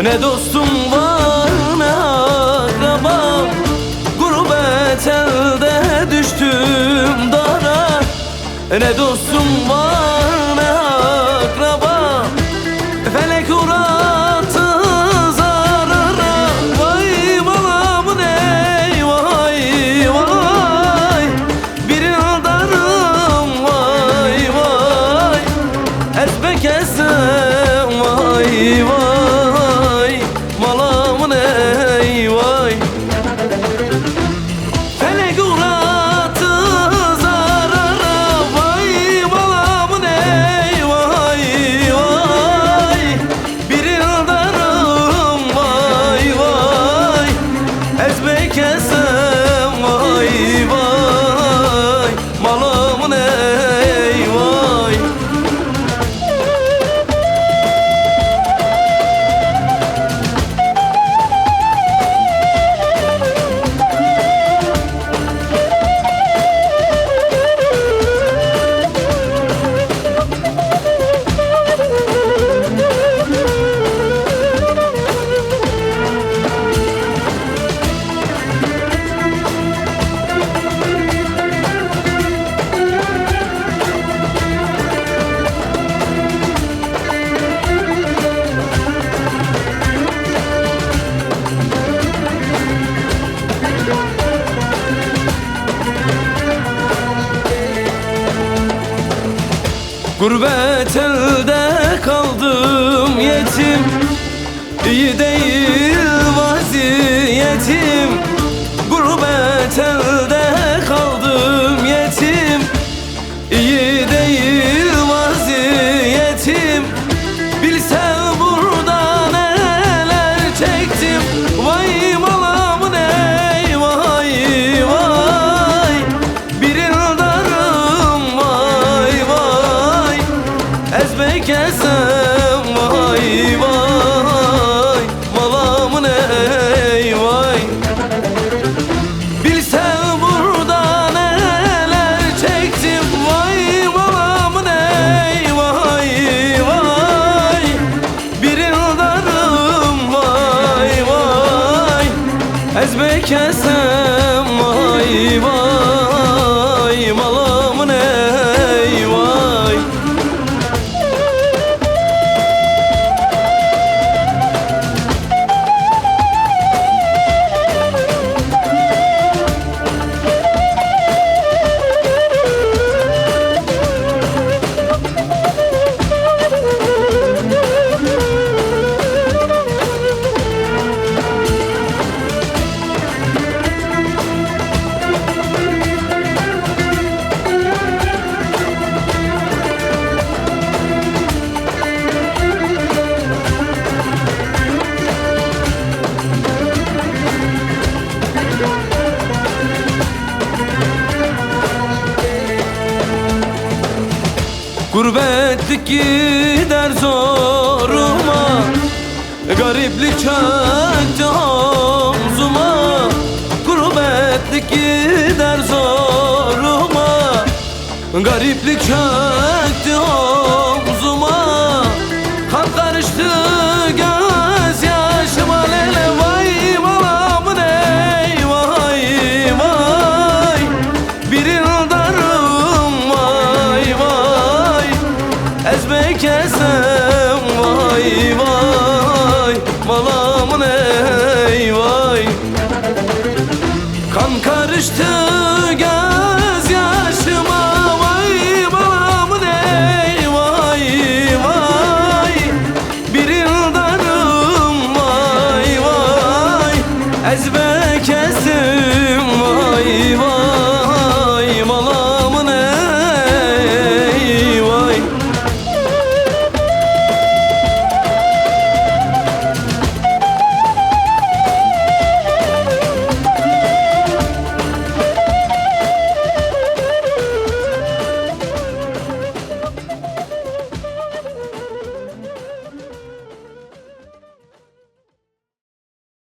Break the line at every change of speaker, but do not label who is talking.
Ne dostum var ne akrabam, gurbet elde düştüm dara. Ne dostum var ne akrabam, felek uğrattı zarara. Vay balamın ey vay vay, bir yıldarım vay vay, ezbek ezem vay vay, malamın ey vay. Felek uğrattı zarara, vay malamın ey vay vay, bir yıldarım vay vay, ezbek ezem vay vay, malamın ey vay. Gurbet elde kaldım yetim, iyi değil vaziyetim. Gurbet elde kaldım yetim, iyi değil vaziyetim. Bilsen burada neler çektim, vay malamın ey vay vay, bir yıldarım vay vay, ezbek ezem vay vay, malamın ey vay. Bilsen burada neler çektim, vay malamın ey vay vay, bir yıldarım vay vay, ezbek ezem vay vay, malamın ey vay. Gurbetlik gider zoruma, gariplik çöktü omzuma. Gurbetlik gider zoruma, gariplik çöktü omzuma. Kan karıştı göz yaşıma lele, vay malamın ey vay vay, bir yıldarım vay vay, ezbek ezem vay vay, malamın ey vay. Kan karıştı göz yaşıma, vay malamın ey vay vay, bir yıldarım vay vay, ezbek